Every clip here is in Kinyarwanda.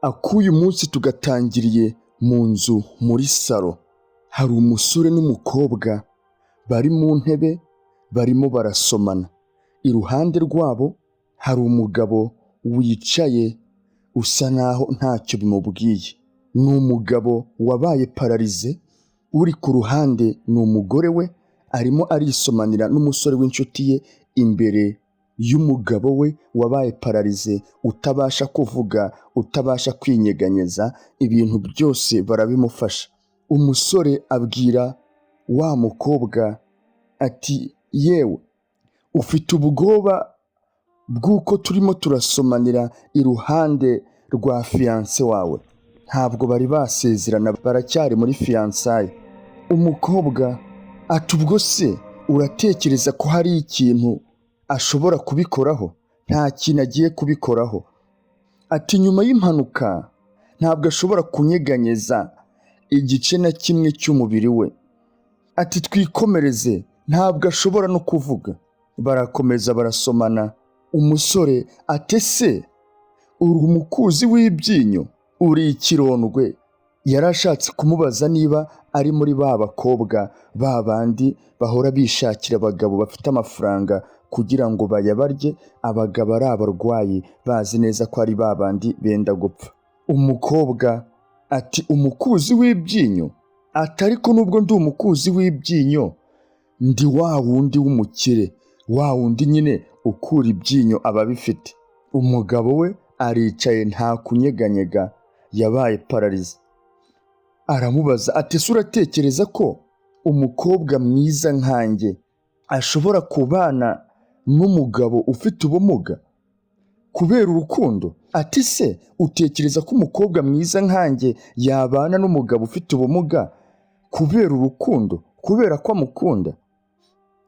Akuyu munsi tugatangiriye mu nzu muri salo. Hari umusore n'umukobwa bari mu ntebe barimo barasomana. Iruhande rwabo hari umugabo wicaye usa naho ntacyo bimubwiye. Ni umugabo wabaye pararize, uri ku ruhande ni umugore we arimo arisomanira n'umusore w'inshuti ye imbere y'umugabo we wabaye pararize, utabasha kuvuga, utabasha kwinyeganyeza, ibintu byose barabimufasha. Umusore abwira wa mukobwa ati yewe ufite ubwoba bw'uko turimo turasomanira iruhande rwa fiyanse wawe? Ntabwo bari basezerana, baracyari muri fiyansaye. Umukobwa ati ubwo se uratekereza ko hari ikintu ashobora kubikoraho? Nta kintu agiye kubikoraho. Ati nyuma y'impanuka ntabwo ashobora kunyeganyeza igice na kimwe cy'umubiri we. Ati twikomereze, ntabwo ashobora no kuvuga. Barakomeza barasomana. Umusore ati se uri umukuzi w'ibyinyo, uri ikirondwe? Yari ashatse kumubaza niba ari muri ba bakobwa ba bandi bahora bishakira abagabo bafite amafaranga kugira ngo bayabarye, abagabo ari abarwayi bazi neza ko ari ba bandi benda gupfa. Umukobwa ati umukuzi w'ibyinyo? Ati ariko nubwo ndi umukuzi w'ibyinyo, ndi wa wundi w'umukire, wa wundi nyine ukura ibyinyo ababifite. Umugabo we aricaye nta kunyeganyega, yabaye pararize. Aramubaza ati ese uratekereza ko umukobwa mwiza nkanjye ashobora kubana n'umugabo ufite ubumuga kubera urukundo? Ati se utekereza ko umukobwa mwiza nkanjye yabana n'umugabo ufite ubumuga kubera urukundo, kubera ko amukunda?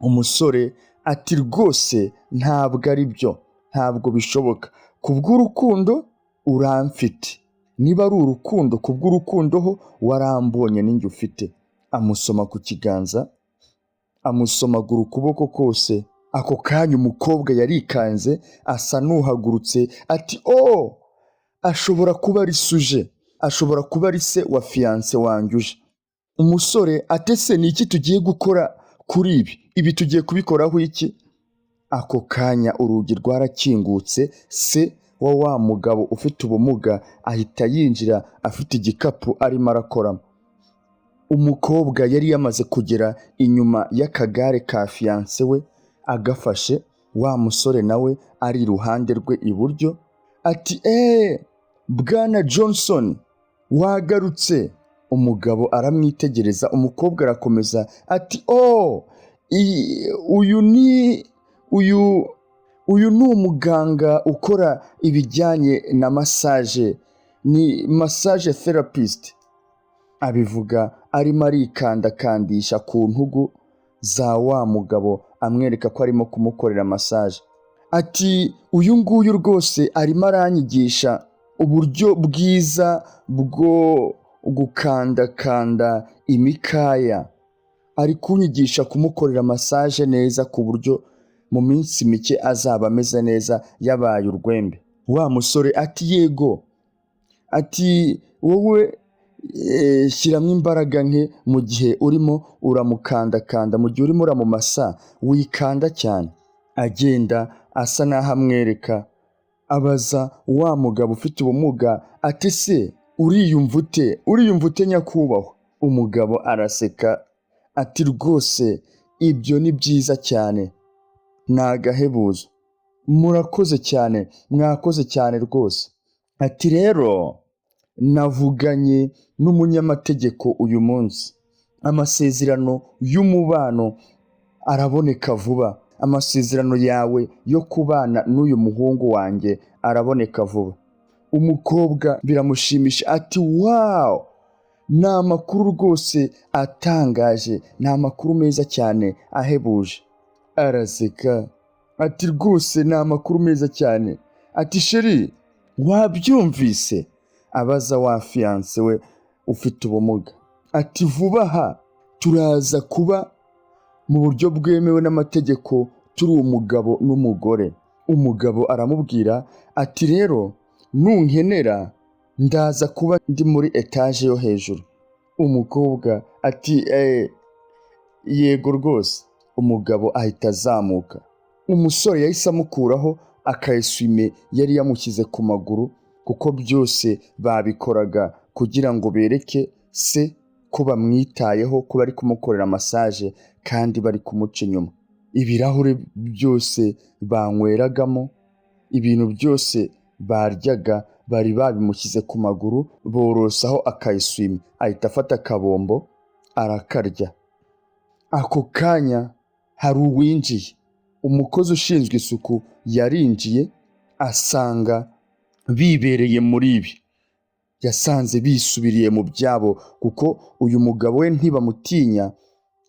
Umusore ati rwose ntabwo ari byo, ntabwo bishoboka. Kubw'urukundo uramfite, niba ari urukundo, kubw'urukundo ho warambonye ninjye ufite. Amusoma ku kiganza, amusomagura ukuboko kose. Ako kanya umukobwa yarikanze asa n'uhagurutse ati ashobora kuba ari suje, ashobora kuba ari se wa fiyanse wanjye uje. Umusore ati se ni iki tugiye gukora kuri ibi tugiye kubikoraho iki? Ako kanya urugi rwarakingutse, se wa mugabo ufite ubumuga ahita yinjira afite igikapu arimo arakoramo. Umukobwa yari yamaze kugera inyuma y'akagare ka fiyanse we agafashe, wa musore nawe ari iruhande rwe iburyo. Ati bwana Johnson wagarutse? Umugabo aramwitegereza, umukobwa arakomeza ati uyu ni umuganga ukora ibijyanye na massage, ni massage therapist. Abivuga arimo arikandakandisha ku ntugu za wa mugabo amwereka ko arimo kumukorera massage. Ati uyu nguyu rwose arimo aranyigisha uburyo bwiza bwo gukandakanda imikaya, ari kunyigisha kumukorera massage neza ku buryo mu minsi mike azaba ameze neza yabaye urwembe. Wa musore ati yego, ati wowe shyiramo imbaraga nke mu gihe urimo uramukandakanda, mu gihe urimo uramumasa wikanda cyane. Agenda asa n'aho amwereka, abaza wa mugabo ufite ubumuga ati se uriyumva ute nyakubahwa? Umugabo araseka ati rwose ibyo ni byiza cyane, ni agahebuzo, murakoze cyane, mwakoze cyane rwose. Ati rero navuganye n'umunyamategeko uyu munsi, amasezerano y'umubano araboneka vuba, amasezerano yawe yo kubana n'uyu muhungu wanjye araboneka vuba. Umukobwa biramushimisha ati wow, ni amakuru rwose atangaje, ni amakuru meza cyane ahebuje. Araseka ati rwose ni amakuru meza cyane. Ati sheri wabyumvise? Abaza wa fiyanse we ufite ubumuga. Ati vuba aha turaza kuba mu buryo bwemewe n'amategeko turi umugabo n'umugore. Umugabo aramubwira ati rero nunkenera ndaza kuba ndi muri etaje yo hejuru. Umukobwa ati yego rwose. Umugabo ahita azamuka. Umusore yahise amukuraho akayesume yari yamushyize ku maguru, kuko byose babikoraga kugira ngo bereke se ko bamwitayeho, ko bari kumukorera masaje kandi bari kumuca inyuma. Ibirahure byose banyweragamo, ibintu byose baryaga bari babimushyize ku maguru, borosaho akayesume, ahita afata akabombo arakarya. Ako kanya hari uwinjiye. Umukozi ushinzwe isuku yarinjiye asanga bibereye muri ibi. Yasanze bisubiriye mu byabo, kuko uyu mugabo we ntibamutinya,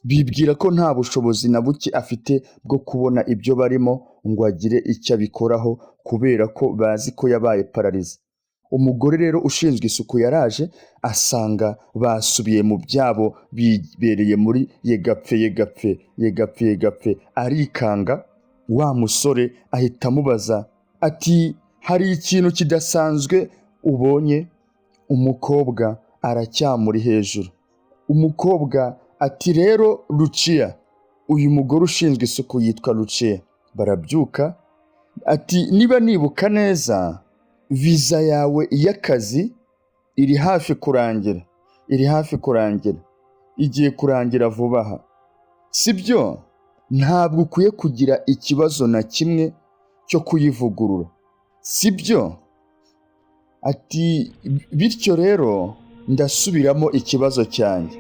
bibwira ko nta bushobozi na buke afite bwo kubona ibyo barimo ngo agire icyo abikoraho, kubera ko bazi ko yabaye pararize. Umugore rero ushinzwe isuku yaraje asanga basubiye mu byabo, bibereye muri yegapfe. Arikanga. Wa musore ahita amubaza ati hari ikintu kidasanzwe ubonye? Umukobwa aracyamuri hejuru. Umukobwa ati rero Lucia, uyu mugore ushinzwe isuku yitwa Lucia. Barabyuka. Ati niba nibuka neza, viza yawe y'akazi iri hafi kurangira, igiye kurangira vuba aha, sibyo? Ntabwo ukwiye kugira ikibazo na kimwe cyo kuyivugurura, sibyo? Ati bityo rero ndasubiramo ikibazo cyanjye,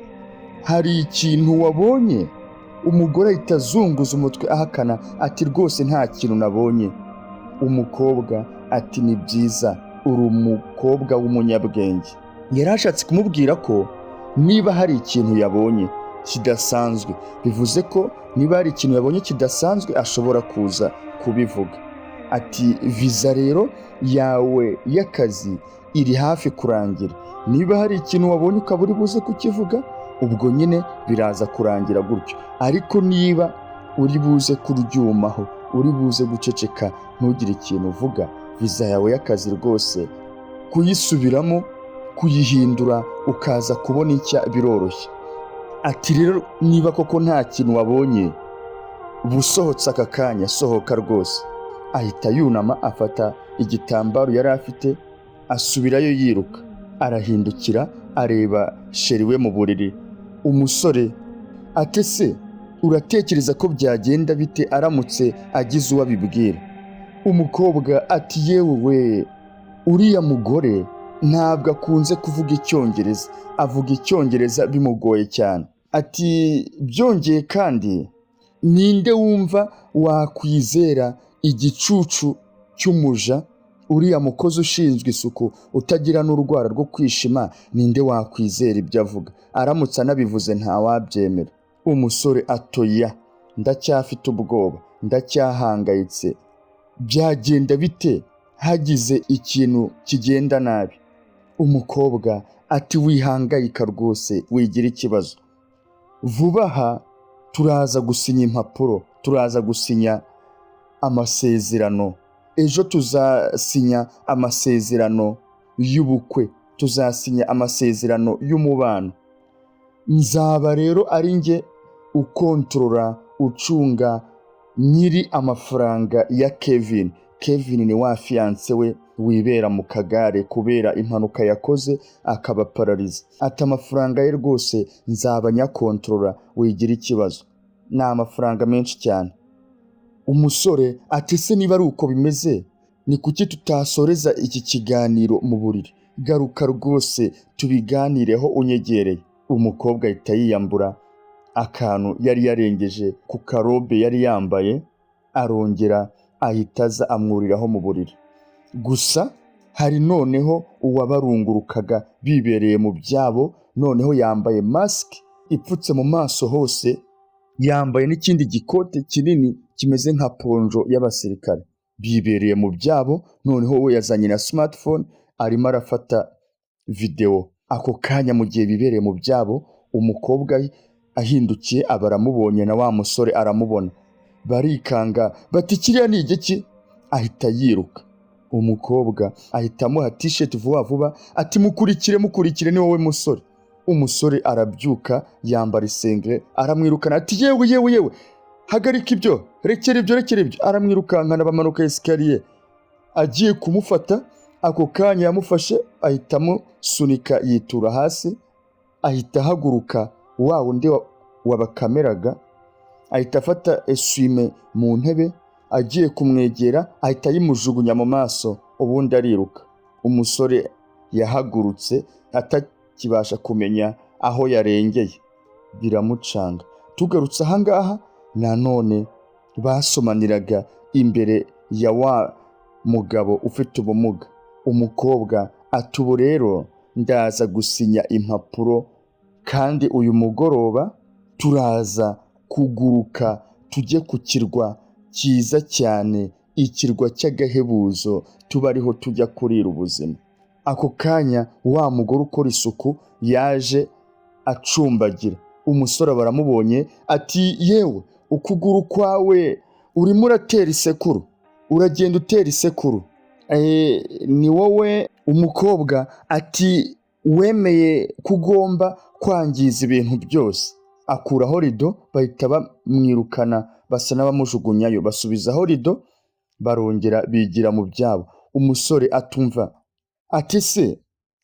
hari ikintu wabonye? Umugore ahita azunguza umutwe ahakana ati rwose nta kintu nabonye. Umukobwa ati ni byiza, uri umukobwa w'umunyabwenge. Yari ashatse kumubwira ko niba hari ikintu yabonye kidasanzwe, bivuze ko niba hari ikintu yabonye kidasanzwe ashobora kuza kubivuga. Ati viza rero yawe y'akazi iri hafi kurangira, niba hari ikintu wabonye ukaba uri buze kukivuga, ubwo nyine biraza kurangira gutyo. Ariko niba uri buze kuryumaho, uri buze guceceka, ntugire ikintu uvuga, viza yawe y'akazi rwose kuyisubiramo, kuyihindura ukaza kubona icya biroroshye. Ati rero niba koko nta kintu wabonye, busohotse aka kanya, sohoka rwose. Ahita yunama afata igitambaro yari afite asubirayo yiruka. Arahindukira areba sheri we mu buriri. Umusore ati se uratekereza ko byagenda bite aramutse agize uwo abibwira? Umukobwa ati yewe, uriya mugore ntabwo akunze kuvuga icyongereza, avuga icyongereza bimugoye cyane. Ati byongeye kandi ninde wumva wakwizera igicucu cy'umuja? Uriya mukozi ushinzwe isuku utagira n'urwara rwo kwishima, ninde wakwizera ibyo avuga? Aramutse anabivuze ntawabyemera. Umusore atoya, ndacyafite ubwoba, ndacyahangayitse, byagenda bite hagize ikintu kigenda nabi? Umukobwa ati wihangayika rwose, wigira ikibazo, vuba aha turaza gusinya impapuro, turaza gusinya amasezerano, ejo tuzasinya amasezerano y'ubukwe, tuzasinya amasezerano y'umubano. Nzaba rero ari njye ukontorora, ucunga nyiri amafaranga ya Kevin. Kevin ni wa fiance we wibera mu kagare kubera impanuka yakoze akaba pararize. Ati amafaranga ye rwose nzaba nyakontorora, wigira ikibazo, ni amafaranga menshi cyane. Umusore ati se niba ari uko bimeze, ni kuki tutasoreza iki kiganiro mu buriri? Garuka rwose tubiganireho unyegereye. Umukobwa ahita yiyambura akantu yari yarengeje ku karobe yari yambaye, arongera ahita aza amwuriraho mu buriri. Gusa hari noneho uwabarungurukaga bibereye mu byabo, noneho yambaye mask ipfutse mu maso hose, yambaye n'ikindi gikote kinini kimeze nka ponjo y'abasirikare. Bibereye mu byabo, noneho we yazanye na smartphone arimo arafata video. Ako kanya mu gihe bibereye mu byabo, umukobwa ahindukiye aba aramubonye na wa musore aramubona. Barikanga bati kiriya ni igiki? Ahita yiruka. umukobwa ahita amuha t-shirt vuba vuba ati mukurikire ni wowe musore. Umusore arabyuka yambara isengere aramwirukana ati yewe hagarika ibyo, rekera ibyo. Aramwirukankana bamanuka esikariye, agiye kumufata ako kanya yamufashe ahita amusunika yitura hasi, ahita ahaguruka wa wundi wabakameraga, ahita afata eswime mu ntebe, agiye kumwegera ahita yimujugunya mu maso, ubundi ariruka. Umusore yahagurutse atakibasha kumenya aho yarengeye, biramucanga. Tugarutse ahangaha nanone basomaniraga imbere ya wa mugabo ufite ubumuga. Umukobwa ati ubu rero ndaza gusinya impapuro, kandi uyu mugoroba turaza kuguruka tujye ku kirwa cyiza cyane, ikirwa cy'agahebuzo, tuba ariho tujya kurira ubuzima. Ako kanya wa mugore ukora isuku yaje acumbagira. Umusore baramubonye ati yewe ukuguru kwawe urimo uratera isekuru, uragenda utera isekuru. Ni wowe? Umukobwa ati wemeye kugomba kwangiza ibintu byose. Akuraho rido, bahita bamwirukana, basa n'abamujugunyayo, basubizaho rido, barongera bigira mu byabo. Umusore atumva ati se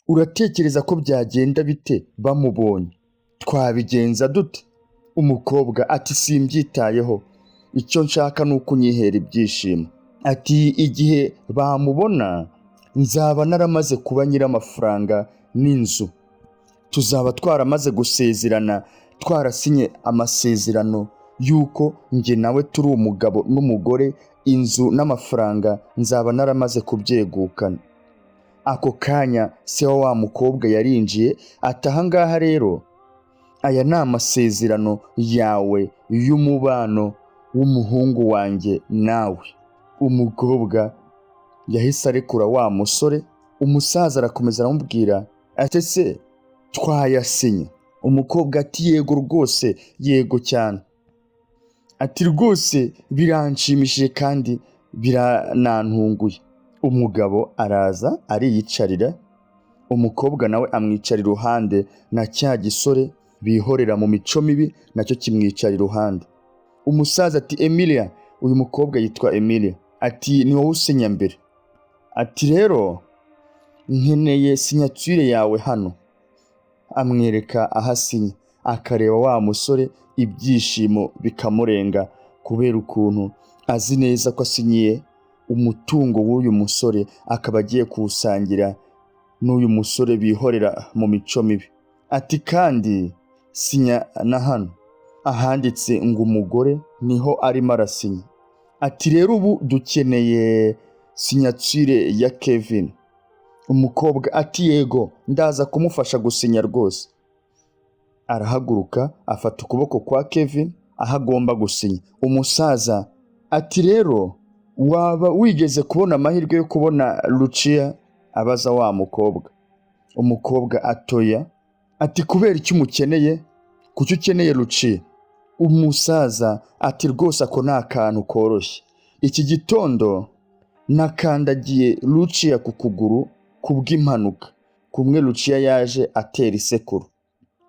uratekereza ko byagenda bite bamubonye? Twabigenza dute? Umukobwa ati simbyitayeho, icyo nshaka ni uko unyihera ibyishimo. Ati igihe bamubona nzaba naramaze kuba nyir'amafaranga n'inzu, tuzaba twaramaze gusezerana, twarasinye amasezerano yuko njye nawe turi umugabo n'umugore, inzu n'amafaranga nzaba naramaze kubyegukana. Ako kanya se wa mukobwa yarinjiye ati ahangaha rero aya ni amasezerano yawe y'umubano w'umuhungu wanjye nawe. Umukobwa yahise arekura wa musore. Umusaza arakomeza aramubwira ati se twayasinye? Umukobwa ati yego rwose, yego cyane. Ati rwose biranshimishije kandi biranantunguye. Umugabo araza ariyicarira, umukobwa nawe amwicara iruhande, na cya gisore bihorera mu mico mibi nacyo kimwicara iruhande. Umusaza ati Emilia, uyu mukobwa yitwa Emilia, ati ni wowe usinya mbere. Ati rero nkeneye signature yawe hano. Amwereka aho asinya, akareba wa musore, ibyishimo bikamurenga kubera ukuntu azi neza ko asinyiye umutungo w'uyu musore, akaba agiye kuwusangira n'uyu musore bihorera mu mico mibi. Ati kandi sinya na hano ahanditse ngo umugore, niho arimo arasinya. Ati rero ubu dukeneye signature ya Kevin. Umukobwa ati yego ndaza kumufasha gusinya rwose. Arahaguruka afata ukuboko kwa Kevin aho agomba gusinya. Umusaza ati rero waba wigeze kubona amahirwe yo kubona Lucia? Abaza wa mukobwa. Umukobwa atoya. Ati kubera icyo umukeneye? Kuki ukeneye Lucia? Umusaza ati rwose ako ni akantu koroshye. Iki gitondo nakandagiye Lucia ku kuguru kubw'impanuka, kumwe Lucia yaje atera isekuru.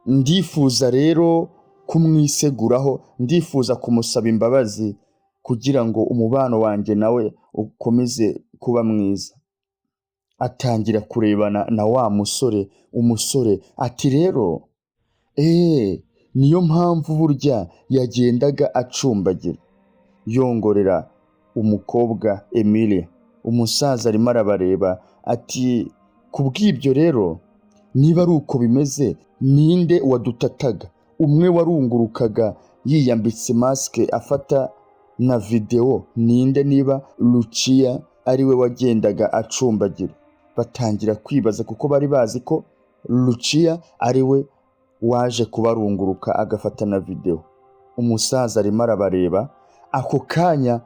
Ndifuza rero kumwiseguraho, ndifuza kumusaba imbabazi kugira ngo umubano wanjye nawe ukomeze kuba mwiza. Atangira kurebana na wa musore. Umusore ati rero niyo mpamvu burya yagendaga acumbagira, yongorera umukobwa Emilia. Umusaza arimo arabareba ati kubw'ibyo rero niba ari uko bimeze, ninde wadutataga? Umwe warungurukaga yiyambitse maske afata na video, ninde niba Lucia ari we wagendaga acumbagira? Batangira kwibaza kuko bari bazi ko Lucia ari we waje kubarunguruka agafata na video. Umusaza arimo arabareba. Ako kanya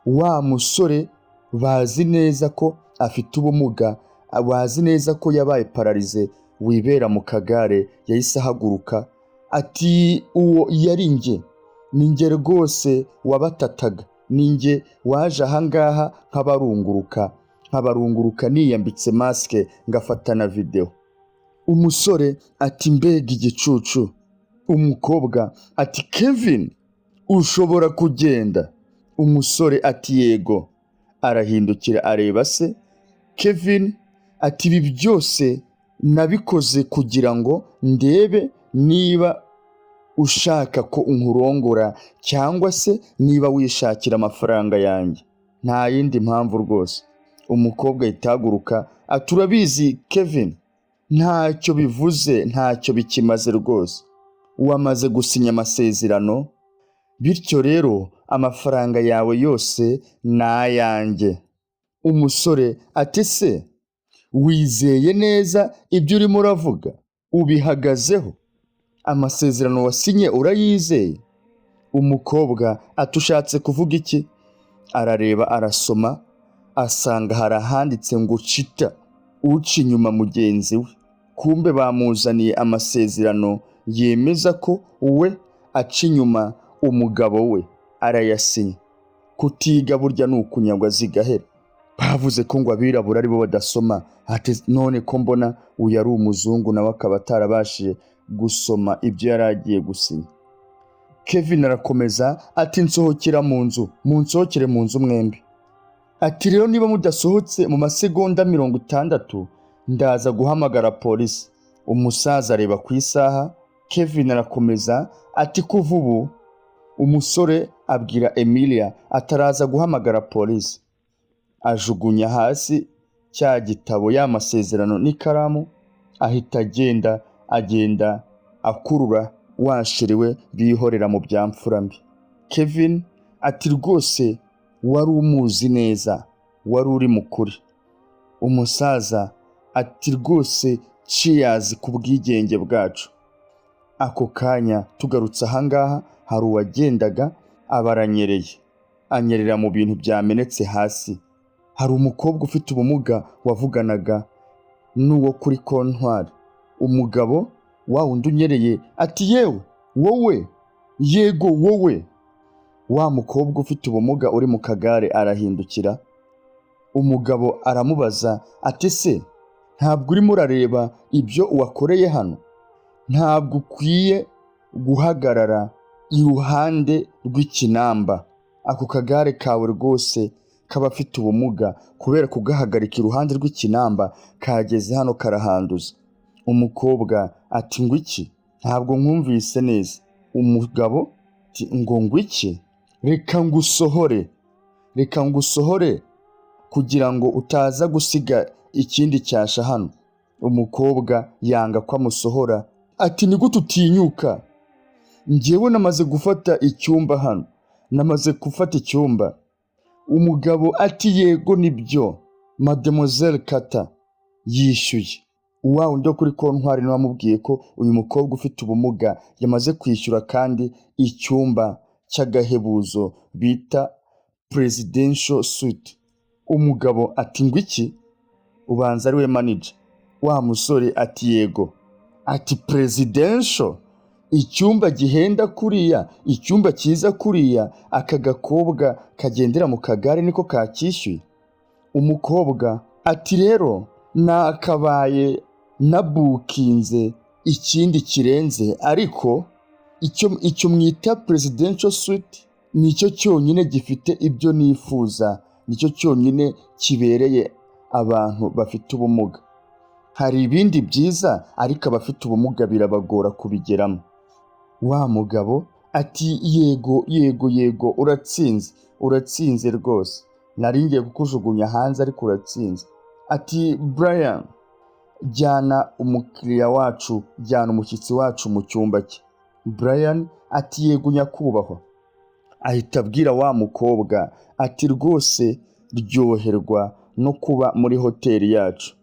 wa musore bazi neza ko afite ubumuga, bazi neza ko yabaye pararize, wibera mu kagare, yahise ahaguruka ati uwo yari njye, ninjye rwose wabatataga, ninjye waje ahangaha nk'abarunguruka nkabarunguruka niyambitse masike ngafata na video. Umusore ati mbega igicucu. Umukobwa ati Kevin ushobora kugenda. Umusore ati yego. Arahindukira areba se. Kevin ati ibi byose nabikoze kugira ngo ndebe niba ushaka ko unkurongora cyangwa se niba wishakira amafaranga yanjye, nta yindi mpamvu rwose. Umukobwa itaguruka ati urabizi Kevin, ntacyo bivuze, ntacyo bikimaze rwose, wamaze gusinya amasezerano, bityo rero amafaranga yawe yose ni ayanjye. Umusore ati se wizeye neza ibyo urimo uravuga, ubihagazeho, amasezerano wasinye urayizeye? Umukobwa ati ushatse kuvuga iki? Arareba arasoma asanga harahanditse ngo cita, uca inyuma mugenzi we. Kumbe bamuzaniye amasezerano yemeza ko we aca inyuma umugabo we, arayasinya. Kutiga burya ni ukunyagwa zigahera. Bavuze ko ngo abirabura aribo badasoma, ati none ko mbona uyu ari umuzungu nawe akaba atarabashije gusoma ibyo yari agiye gusinya. Kevin arakomeza ati nsohokera mu nzu, munsohokere mu nzu mwembi. Ati rero niba mudasohotse mu masegonda 60 ndaza guhamagara polisi. Umusaza areba ku isaha. Kevin arakomeza ati kuva ubu. Umusore abwira Emilia ataraza guhamagara polisi. Ajugunya hasi cya gitabo y'amasezerano n'ikaramu, ahita agenda akurura washiriwe bihorera mu byamfura mbi. Kevin ati rwose wari umuzi neza, wari uri mukuri. Umusaza ati rwose cheers ku bwigenge bwacu. Ako kanya tugarutse ahangaha hari uwagendaga abaranyereye, anyerera mu bintu byamenetse hasi. Hari umukobwa ufite ubumuga wavuganaga n'uwo kuri kontwari. Umugabo wa wundi unyereye ati yewe wowe, yego wowe. Wa mukobwa ufite ubumuga uri mu kagare arahindukira. Umugabo aramubaza ati se ntabwo urimo urareba ibyo wakoreye hano? Ntabwo ukwiye guhagarara iruhande rw'ikinamba. Ako kagare kawe rwose k'abafite ubumuga, kubera kugahagarika iruhande rw'ikinamba kageze hano karahanduza. Umukobwa ati ngo iki? Ntabwo nkumvise neza. Umugabo ati ngo iki? Reka ngusohore kugira ngo utaza gusiga ikindi cyasha hano. Umukobwa yanga ko amusohora ati ni gute utinyuka? Njyewe namaze gufata icyumba hano, namaze gufata icyumba. Umugabo ati yego nibyo, Mademoiselle Kata yishyuye. Wa undi kuri kontwari niwe wamubwiye ko uyu mukobwa ufite ubumuga yamaze kwishyura kandi icyumba cy'agahebuzo bita presidential suite. Umugabo ati ngo iki? Ubanza ari we manager. Wa musore ati yego. Ati presidential, icyumba gihenda kuriya, icyumba cyiza kuriya, aka gakobwa kagendera mu kagare niko kakishyuye? Umukobwa ati rero nakabaye nabukinze ikindi kirenze, ariko icyo mwita presidential suite nicyo cyonyine gifite ibyo nifuza, nicyo cyonyine kibereye abantu bafite ubumuga. Hari ibindi byiza ariko abafite ubumuga birabagora kubigeramo. Wa mugabo ati yego uratsinze rwose, nari ngiye kukujugunya hanze ariko uratsinze. Ati Brian, jyana umukiriya wacu, jyana umushyitsi wacu mu cyumba cye. Brian ati yego nyakubahwa. Ahita abwira wa mukobwa ati rwose ryoherwa no kuba muri hoteli yacu.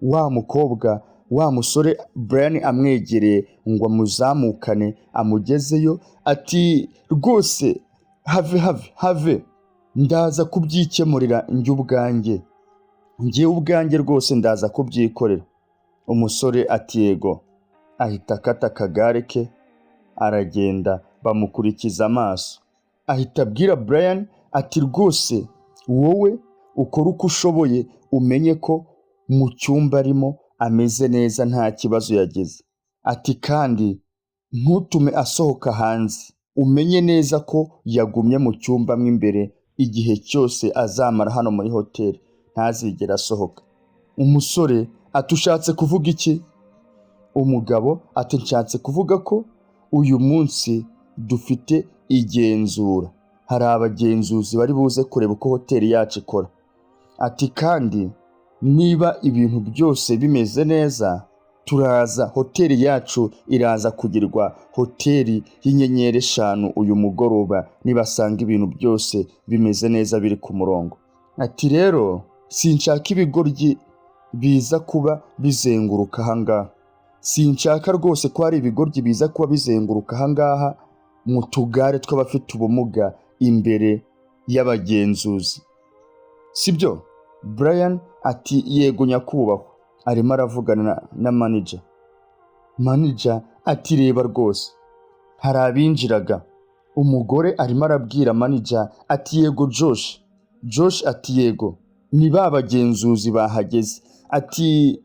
Wa mukobwa, wa musore Brian amwegereye ngo amuzamukane amugezeyo, ati rwose have, ndaza kubyikemurira njye ubwanjye rwose ndaza kubyikorera. Umusore ati yego. Ahita akata akagare ke aragenda, bamukurikiza amaso. Ahita abwira Brian ati rwose wowe ukore uko ushoboye umenye ko mu cyumba arimo ameze neza nta kibazo yagize. Ati kandi ntutume asohoka hanze, umenye neza ko yagumye mu cyumba mo imbere igihe cyose azamara hano muri hoteli, ntazigera asohoka. Umusore ati ushatse kuvuga iki? Umugabo ati nshatse kuvuga ko uyu munsi dufite igenzura, hari abagenzuzi bari buze kureba uko hoteli yacu ikora. Ati kandi niba ibintu byose bimeze neza, turaza hoteli yacu iraza kugirwa hoteli y'inyenyeri 5 uyu mugoroba nibasanga ibintu byose bimeze neza biri ku murongo. Ati rero sinshaka ibigoryi biza kuba bizenguruka ahangaha, sinshaka rwose ko hari ibigoryi biza kuba bizenguruka ahangaha mu tugare tw'abafite ubumuga imbere y'abagenzuzi, sibyo? Brian ati yego nyakubahwa. Arimo aravugana na manager. Manager ati reba rwose hari abinjiraga. Umugore arimo arabwira manager ati yego Josh. Josh ati yego ni ba bagenzuzi bahageze. Ati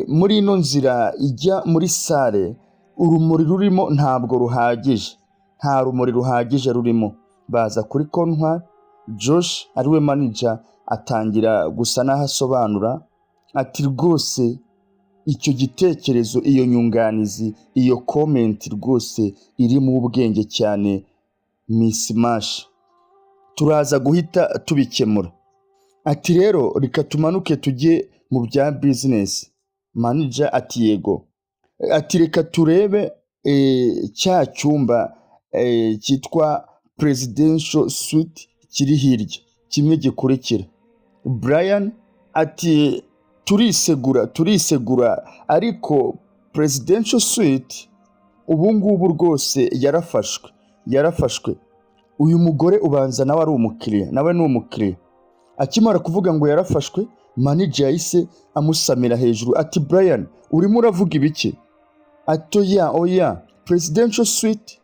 muri ino nzira ijya muri sale urumuri rurimo ntabwo ruhagije, nta rumuri ruhagije rurimo. Baza kuri kontwari, Josh ariwe manager atangira gusa naho asobanura ati rwose icyo gitekerezo, iyo nyunganizi, iyo comment rwose iri mu ubwenge cyane Miss Mash, turaza guhita tubikemura. Ati rero reka tumanuke tujye mu bya business. Manager ati yego. Ati reka turebe cya cyumba cyitwa presidential suite kiri hirya, kimwe gikurikira. Brian ati turisegura ariko presidential suite ubu ngubu rwose yarafashwe. Uyu mugore ubanza nawe ari umukiriya, nawe ni umukiriya. Akimara kuvuga ngo yarafashwe, manager yahise amusamira hejuru ati Brian urimo uravuga ibiki? Ati oya presidential suite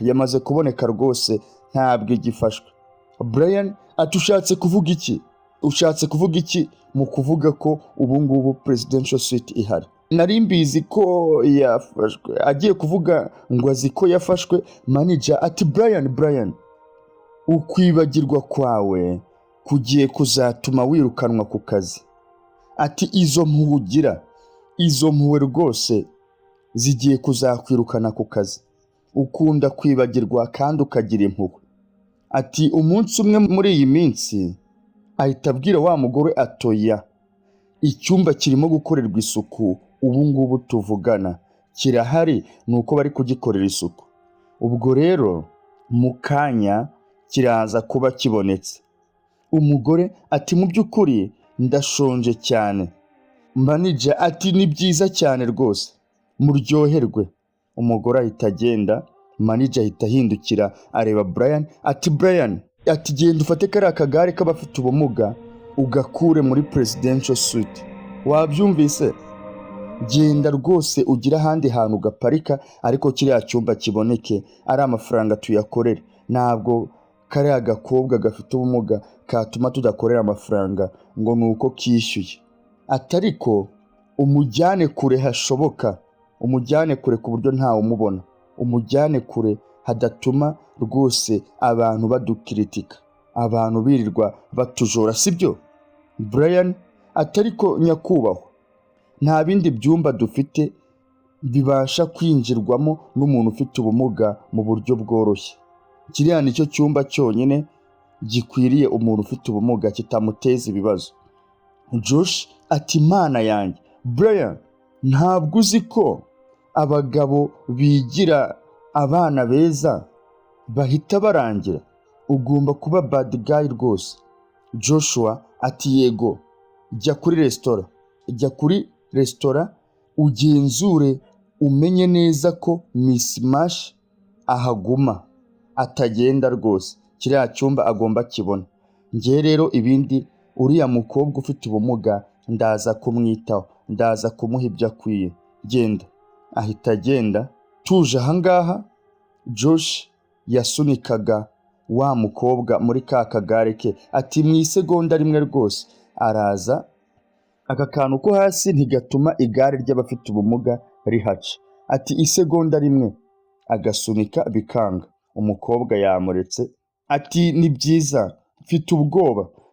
yamaze kuboneka rwose ntabwo igifashwe. Brian ati ushatse kuvuga iki mu kuvuga ko ubu ngubu presidential suite ihari? Nari mbizi ko yafashwe. Agiye kuvuga ngo azi ko yafashwe, manager ati Brian ukwibagirwa kwawe kugiye kuzatuma wirukanwa ku kazi. Ati izo mpuwe rwose zigiye kuzakwirukana ku kazi. Ukunda kwibagirwa kandi ukagira impuhwe. Ati umunsi umwe muri iyi minsi ahita abwira wa mugore atoya, icyumba kirimo gukorerwa isuku ubu ngubu tuvugana, kirahari nuko bari kugikorera isuku. Ubwo rero mu kanya kiraza kuba kibonetse. Umugore ati mu by'ukuri ndashonje cyane. Manager ati ni byiza cyane rwose muryoherwe. Umugore ahita agenda, manager ahita ahindukira areba Brian ati Brian ati genda ufate kariya kagare k'abafite ubumuga ugakure muri presidential suite. Wabyumvise? Genda rwose ugira ahandi hantu ugaparika ariko kiriya cyumba kiboneke, ari amafaranga tuyakorere. Ntabwo kariya gakobwa gafite ubumuga katuma tudakorera amafaranga ngo nuko kishyuye. Atariko umujyane kure hashoboka, umujyane kure ku buryo ntawe umubona, umujyane kure hadatuma rwose abantu badukritika, abantu birirwa batujora, sibyo? Brian atariko nyakubahwa nta bindi byumba dufite bibasha kwinjirwamo n'umuntu ufite ubumuga mu buryo bworoshye. Kiriya nicyo cyumba cyonyine gikwiriye umuntu ufite ubumuga kitamuteza ibibazo. Josh ati mana yanjye Brian ntabwo uzi ko abagabo bigira abana beza bahita barangira? Ugomba kuba bad guy rwose. Joshua ati yego jya kuri resitora ugenzure umenye neza ko Miss Mash ahaguma atagenda rwose, kiriya cyumba agomba kibona. Ngiye rero ibindi uriya mukobwa ufite ubumuga ndaza kumwitaho, ndaza kumuha ibyo akwiye, genda. Ahita agenda. Tuje ahangaha Josh yasunikaga wa mukobwa muri ka kagare ke, ati mu isegonda rimwe rwose araza, aka kantu ko hasi ntigatuma igare ry'abafite ubumuga rihaca, ati isegonda rimwe agasunika bikanga. Umukobwa yamuretse ati ni byiza,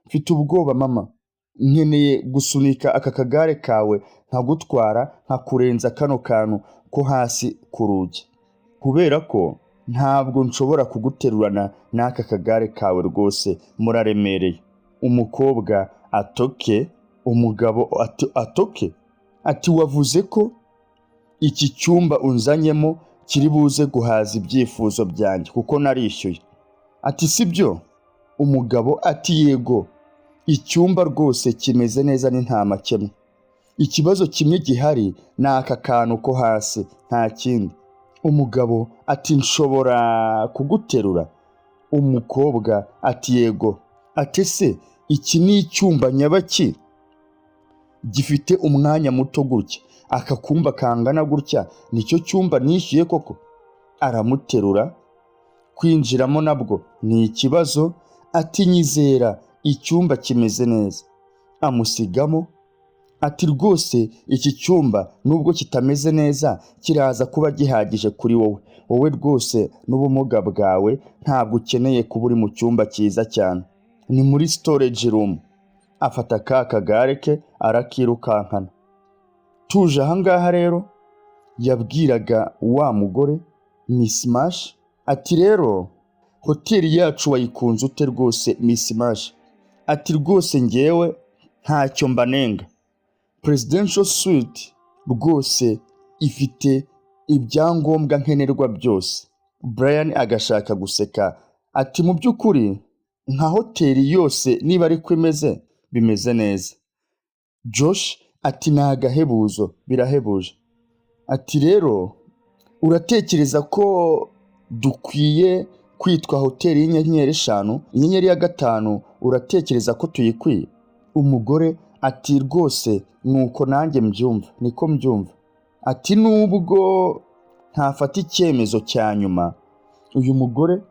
mfite ubwoba mama, nkeneye gusunika aka kagare kawe nkagutwara nkakurenza kano kantu ko hasi ku rugi, kubera ko ntabwo nshobora kuguterurana n'aka kagare kawe rwose muraremereye. Umukobwa atoke, umugabo atoke, ati wavuze ko iki cyumba unzanyemo kiri buze guhaza ibyifuzo byanjye kuko narishyuye. Ati sibyo? Umugabo ati yego, icyumba rwose kimeze neza ni nta makemwa, ikibazo kimwe gihari ni aka kantu ko hasi, nta kindi. Umugabo ati nshobora kuguterura? Umukobwa ati yego. Ati se iki ni icyumba nyabaki gifite umwanya muto gutya, aka kumba kangana gutya nicyo cyumba nishyuye koko? Aramuterura, kwinjiramo nabwo ni ikibazo. Ati nyizera icyumba kimeze neza. Amusigamo ati rwose iki cyumba nubwo kitameze neza kiraza kuba gihagije kuri wowe rwose n'ubumuga bwawe ntabwo ukeneye kuba uri mu cyumba cyiza cyane, ni muri storage room. Afata ka kagare ke arakirukankana. Tuje ahangaha rero yabwiraga wa mugore Miss Mash ati rero hoteli yacu wayikunze ute rwose Miss Mash? Ati rwose ngewe ntacyo mbanenga, Presidential Suite rwose ifite ibyangombwa nkenerwa byose. Brian agashaka guseka ati mu by'ukuri nka hoteli yose niba ariko bimeze neza. Josh ati ni agahebuzo, birahebuje. Ati rero uratekereza ko dukwiye kwitwa hoteli y'inyenyeri 5, inyenyeri ya 5 uratekereza ko tuyikwiye? Umugore ati rwose nuko nanjye mbyumva, niko mbyumva. Ati nubwo ntafata icyemezo cya nyuma, uyu mugore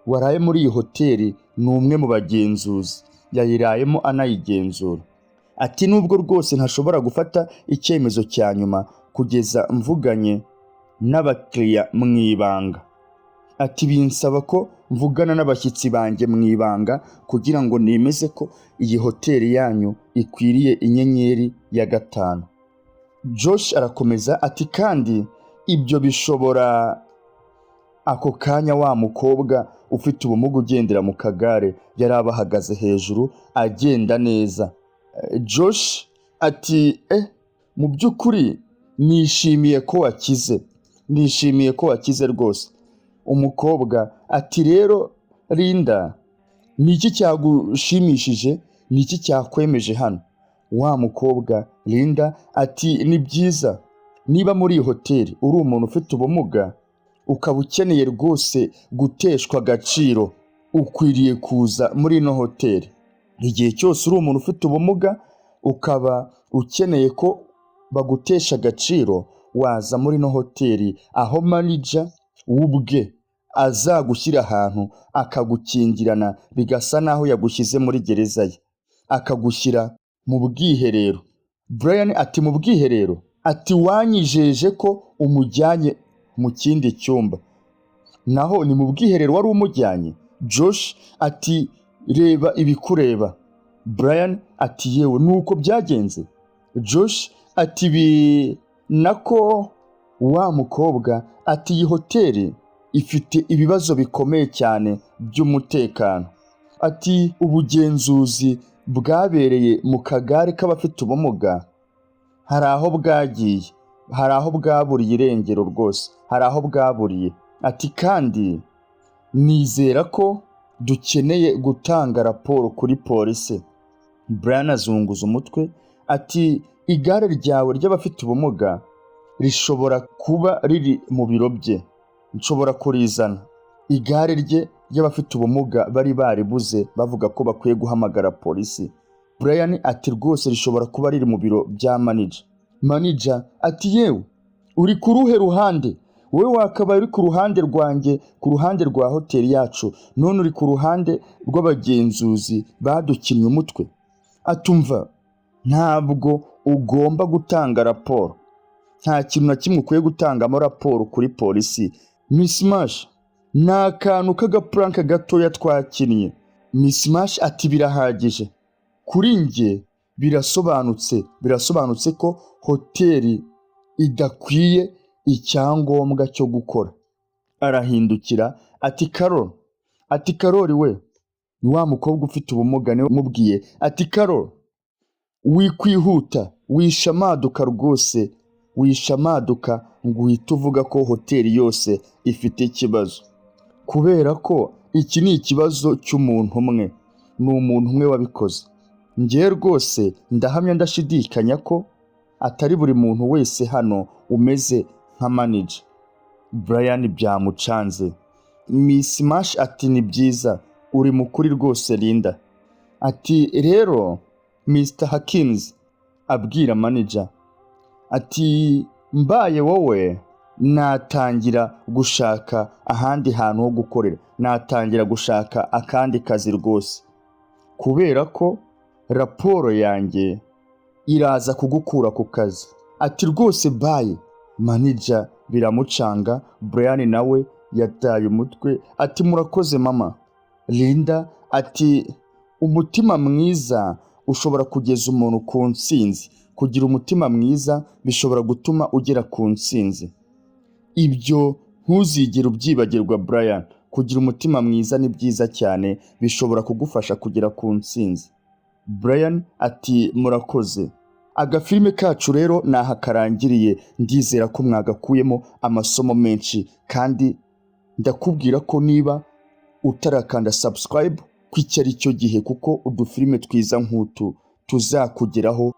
waraye muri iyi hoteli ni umwe mu bagenzuzi, yayirayemo anayigenzura. Ati nubwo rwose ntashobora gufata icyemezo cya nyuma kugeza mvuganye n'abakiriya mu ibanga. Ati binsaba ko mvugana n'abashyitsi banjye mu ibanga kugira ngo nemeze ko iyi hoteli yanyu ikwiriye inyenyeri ya 5. Josh arakomeza ati kandi ibyo bishobora. Ako kanya wa mukobwa ufite ubumuga ugendera mu kagare yari abahagaze hejuru agenda neza. Josh ati mu by'ukuri nishimiye ko wakize rwose. Umukobwa ati rero Linda, niki cyagushimishije, niki cyakwemeje hano? Wa mukobwa Linda ati ni byiza, niba muri iyi hoteli uri umuntu ufite ubumuga ukaba ukeneye rwose guteshwa agaciro, ukwiriye kuza muri ino hoteli. Igihe cyose uri umuntu ufite ubumuga ukaba ukeneye ko bagutesha agaciro, waza muri ino hoteli aho manager ubwe azagushyira ahantu akagukingirana bigasa naho yagushyize muri gereza ye, akagushyira mu bwiherero. Brian ati mu bwiherero? Ati wanyijeje ko umujyanye mu kindi cyumba, naho ni mu bwiherero wari umujyanye? Josh ati reba ibikureba. Brian ati yewe nuko byagenze? Josh ati nako. Wa mukobwa ati iyi hoteli ifite ibibazo bikomeye cyane by'umutekano. Ati ubugenzuzi bwabereye mu kagare k'abafite ubumuga hari aho bwagiye, hari aho bwaburiye irengero rwose, hari aho bwaburiye. Ati kandi nizera ko dukeneye gutanga raporo kuri polisi. Brian azunguza umutwe ati igare ryawe ry'abafite ubumuga rishobora kuba riri mu biro bye, nshobora kurizana. Igare rye ry'abafite ubumuga bari baribuze bavuga ko bakwiye guhamagara polisi. Brian ati rwose rishobora kuba riri mu biro bya manager. Manager ati yewe uri ku ruhe ruhande? wowe wakabaye uri ku ruhande rwanjye, ku ruhande rwa hoteli yacu, none uri ku ruhande rw'abagenzuzi badukinnye umutwe. Atumva, ntabwo ugomba gutanga raporo, nta kintu na kimwe ukwiye gutangamo raporo kuri polisi. Miss Marsh, ni akantu k'agapuranka gatoya twakinnye. Miss Marsh ati birahagije, kuri njye birasobanutse ko hoteli idakwiye icyangombwa cyo gukora. Arahindukira ati Karoli we, ni wa mukobwa ufite ubumuga niwe umubwiye ati Karoli, wikwihuta, wishamaduka rwose, wishamaduka ngo uhite uvuga ko hoteli yose ifite ikibazo, kubera ko iki ni ikibazo cy'umuntu umwe, ni umuntu umwe wabikoze. Njye rwose ndahamya ndashidikanya ko atari buri muntu wese hano umeze nka manager. Brian byamucanze. Miss Marsh ati ni byiza, uri mukuri rwose Linda. Ati rero Mr. Hawkins abwira manager ati mbaye wowe natangira gushaka ahandi hantu ho gukorera, natangira gushaka akandi kazi rwose, kubera ko raporo yanjye iraza kugukura ku kazi. Ati rwose bye. Manager biramucanga, Brian nawe yataye umutwe ati murakoze mama. Linda ati umutima mwiza ushobora kugeza umuntu ku ntsinzi, kugira umutima mwiza bishobora gutuma ugera ku ntsinzi. Ibyo ntuzigere ubyibagirwa Brian, kugira umutima mwiza ni byiza cyane, bishobora kugufasha kugera ku ntsinzi. Brian ati murakoze. Agafilime kacu rero naha karangiriye, ndizera ko mwagakuyemo amasomo menshi, kandi ndakubwira ko niba utarakanda subscribe kw'icyo ari cyo gihe, kuko udufilime twiza nk'utu tuzakugeraho